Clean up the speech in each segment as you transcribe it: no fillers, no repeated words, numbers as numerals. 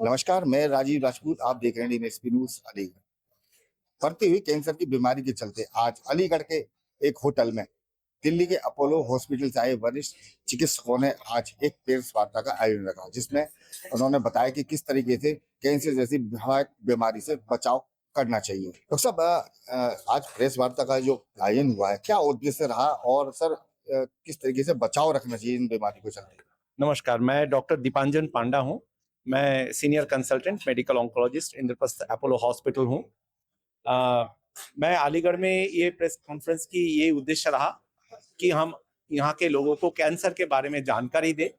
नमस्कार, मैं राजीव राजपूत। आप देख रहे हैं डीएसपी न्यूज अलीगढ़। बढ़ती हुई कैंसर की बीमारी के चलते आज अलीगढ़ के एक होटल में दिल्ली के अपोलो हॉस्पिटल से आए वरिष्ठ चिकित्सकों ने आज एक प्रेस वार्ता का आयोजन रखा, जिसमें उन्होंने बताया कि किस तरीके से कैंसर जैसी भयावह बीमारी से बचाव करना चाहिए। डॉक्टर साहब, आज प्रेस वार्ता का जो आयोजन हुआ है, क्या उद्देश्य रहा और सर किस तरीके से बचाव रखना चाहिए इन बीमारी को चलते? नमस्कार, मैं डॉक्टर दीपांजन पांडा हूं। मैं senior consultant medical oncologist Indraprastha Apollo hospital हूं। मैं अलीगढ़ में ये प्रेस कॉन्फ्रेंस की ये उद्देश्य रहा कि हम यहाँ के लोगों को कैंसर के बारे में जानकारी दें।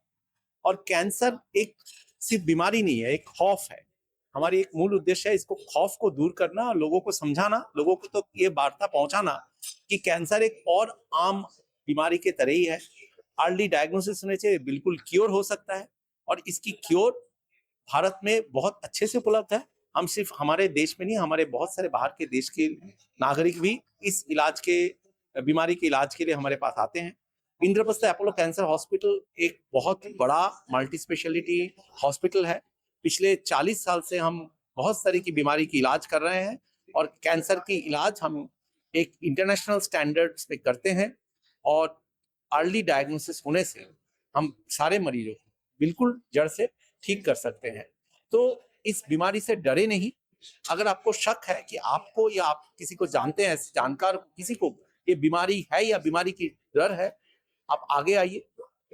और कैंसर एक सिर्फ बीमारी नहीं है, एक खौफ है। हमारी एक मूल उद्देश्य है इसको, खौफ को दूर करना और लोगों को समझाना, लोगों को तो ये वार्ता पहुंचाना कि कैंसर एक और आम बीमारी के तरह ही है। अर्ली डायग्नोसिस होने से बिल्कुल क्योर हो सकता है और इसकी क्योर भारत में बहुत अच्छे से उपलब्ध है। हम सिर्फ हमारे देश में नहीं, हमारे बहुत सारे बाहर के देश के नागरिक भी इस इलाज के बीमारी के इलाज के लिए हमारे पास आते हैं। इंद्रप्रस्थ अपोलो कैंसर हॉस्पिटल एक बहुत बड़ा मल्टी स्पेशलिटी हॉस्पिटल है। पिछले 40 साल से हम बहुत सारी की बीमारी की इलाज कर रहे हैं और कैंसर की इलाज हम एक इंटरनेशनल स्टैंडर्ड्स पे करते हैं। और अर्ली डायग्नोसिस होने से हम सारे मरीजों को बिल्कुल जड़ से ठीक कर सकते हैं। तो इस बीमारी से डरे नहीं। अगर आपको शक है कि आपको या आप किसी को जानते हैं, जानकार किसी को ये बीमारी है या बीमारी की डर है, आप आगे आइए,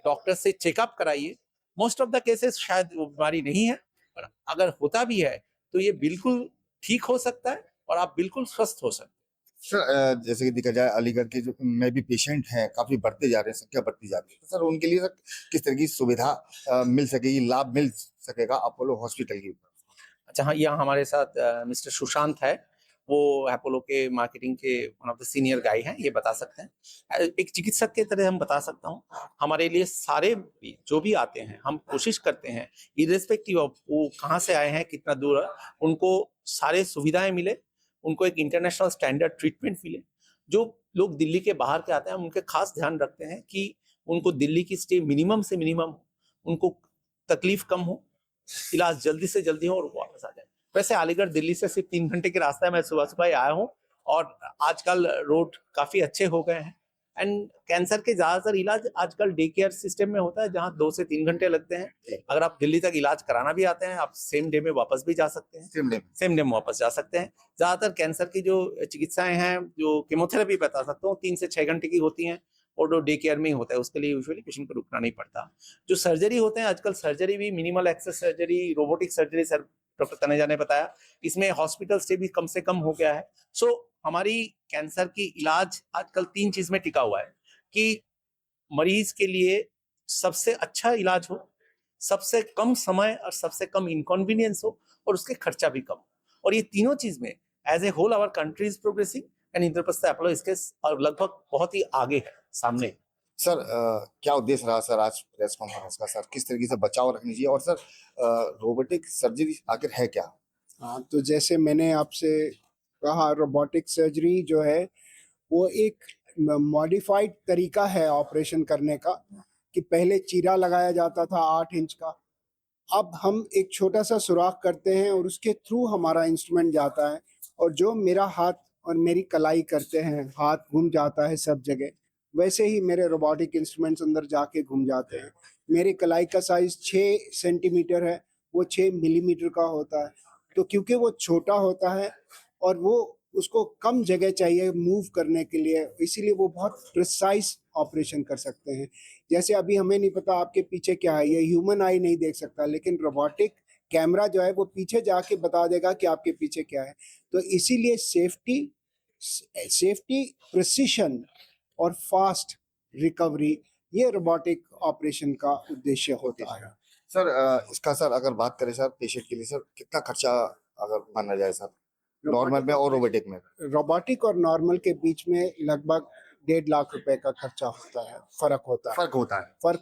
डॉक्टर से चेकअप कराइए। मोस्ट ऑफ द केसेस शायद वो बीमारी नहीं है, पर अगर होता भी है तो ये बिल्कुल ठीक हो सकता है और आप बिल्कुल स्वस्थ हो सकते हैं। सर, जैसे कि देखा जाए अलीगढ़ के जो में भी पेशेंट हैं, काफी बढ़ते जा रहे हैं, संख्या बढ़ती जा रही है। तो सर उनके लिए सर किस तरह की सुविधा मिल सकेगी, लाभ मिल सकेगा अपोलो हॉस्पिटल की? अच्छा हाँ, यहाँ हमारे साथ मिस्टर सुशांत है। वो अपोलो के मार्केटिंग के one of the senior guy हैं, ये बता सकते हैं। एक चिकित्सक के तरह हम बता सकता हूँ, हमारे लिए सारे भी जो भी आते हैं हम कोशिश करते हैं इरेस्पेक्टिव ऑफ वो कहाँ से आए हैं, कितना दूर है, उनको सारे सुविधाएं मिले, उनको एक इंटरनेशनल स्टैंडर्ड ट्रीटमेंट मिले। जो लोग दिल्ली के बाहर के आते हैं हम उनके खास ध्यान रखते हैं कि उनको दिल्ली की स्टे मिनिमम से मिनिमम, उनको तकलीफ कम हो, इलाज जल्दी से जल्दी हो और वापस आ जाए। वैसे अलीगढ़ दिल्ली से सिर्फ 3 घंटे के रास्ता है। मैं सुबह सुबह ही आया हूँ और आजकल रोड काफी अच्छे हो गए हैं। एंड कैंसर के ज्यादातर इलाज आजकल डे केयर सिस्टम में होता है, जहाँ 2 से 3 घंटे लगते हैं। अगर आप दिल्ली तक इलाज कराना भी आते हैं, आप सेम डे में वापस भी जा सकते हैं, सेम डे में वापस जा सकते हैं। ज्यादातर कैंसर की जो चिकित्साएं हैं, जो केमोथेरेपी बता सकता हूँ, 3 से 6 घंटे की होती हैं और जो डे केयर में ही होता है, उसके लिए यूजुअली पेशेंट को रुकना नहीं पड़ता। जो सर्जरी होते हैं आजकल, सर्जरी भी minimal access surgery, robotic surgery, sir doctor Taneja ने बताया, इसमें हॉस्पिटल स्टे भी कम से कम हो गया है। सो हमारी कैंसर की इलाज आजकल 3 चीज में टिका हुआ है कि मरीज के लिए सबसे अच्छा इलाज हो, सबसे कम समय और सबसे कम इनकॉन्वीनियंस हो और उसके खर्चा भी कम हो। और ये तीनों चीज में as a whole our country is progressing and Indraprastha Apollo इसके लगभग बहुत ही आगे है, सामने। सर, क्या उद्देश्य रहा सर आज प्रेस कॉन्फ्रेंस का? सर किस तरीके से बचाव रखनी चाहिए और सर रोबोटिक सर्जरी आखिर है क्या? हाँ, तो जैसे मैंने आपसे कहा, रोबोटिक सर्जरी जो है वो एक मॉडिफाइड तरीका है ऑपरेशन करने का। कि पहले चीरा लगाया जाता था 8 इंच का, अब हम एक छोटा सा सुराख करते हैं और उसके थ्रू हमारा इंस्ट्रूमेंट जाता है। और जो मेरा हाथ और मेरी कलाई करते हैं, हाथ घूम जाता है सब जगह, वैसे ही मेरे रोबोटिक इंस्ट्रूमेंट्स अंदर जाके घूम जाते हैं। मेरी कलाई का साइज 6 सेंटीमीटर है, वो 6 मिलीमीटर का होता है। तो क्योंकि वो छोटा होता है और वो उसको कम जगह चाहिए मूव करने के लिए, इसीलिए वो बहुत प्रिसाइज ऑपरेशन कर सकते हैं। जैसे अभी हमें नहीं पता आपके पीछे क्या है, ये ह्यूमन आई नहीं देख सकता, लेकिन रोबोटिक कैमरा जो है वो पीछे जाके बता देगा कि आपके पीछे क्या है। तो इसीलिए सेफ्टी, प्रिसिशन और फास्ट रिकवरी, ये रोबोटिक ऑपरेशन का उद्देश्य होता है। सर, इसका सर अगर बात करें सर पेशेंट के लिए, सर कितना खर्चा अगर माना जाए सर नॉर्मल में और रोबोटिक में? रोबोटिक और नॉर्मल के बीच में लगभग 1.5 लाख रुपए का खर्चा होता है। फर्क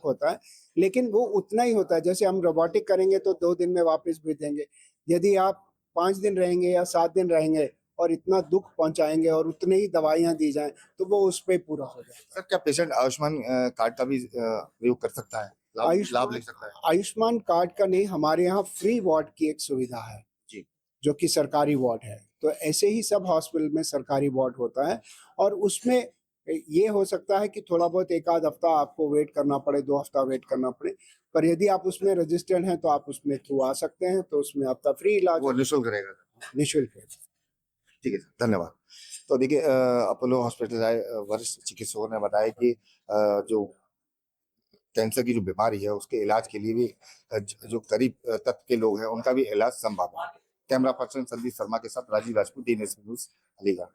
होता है, लेकिन वो उतना ही होता है। जैसे हम रोबोटिक करेंगे तो 2 दिन में वापस भेज देंगे। यदि आप 5 दिन रहेंगे या 7 दिन रहेंगे और इतना दुख पहुंचाएंगे और उतने ही दवाइयां दी जाएं, तो वो उस पे पूरा हो जाए। सर क्या पेशेंट आयुष्मान कार्ड का भी प्रयोग कर सकता है लाभ ले सकता है? आयुष्मान कार्ड का नहीं, हमारे यहाँ फ्री वार्ड की एक सुविधा है जी। जो कि सरकारी वार्ड है। तो ऐसे ही सब हॉस्पिटल में सरकारी वार्ड होता है और उसमें ये हो सकता है कि थोड़ा बहुत एक आध हफ्ता आपको वेट करना पड़े, 2 हफ्ता वेट करना पड़े, पर यदि आप उसमें रजिस्टर्ड हैं तो आप उसमें थ्रू आ सकते हैं, तो उसमें आपका फ्री इलाज वो निःशुल्क रहेगा? निःशुल्क है। ठीक है सर, धन्यवाद। तो देखिए अपोलो हॉस्पिटल आए वरिष्ठ चिकित्सकों ने बताया कि जो कैंसर की जो बीमारी है उसके इलाज के लिए भी जो गरीब तबके के लोग हैं उनका भी इलाज संभव है। कैमरा पर्सन संदीप शर्मा के साथ राजीव राजपूत, DNS न्यूज, अलीगढ़।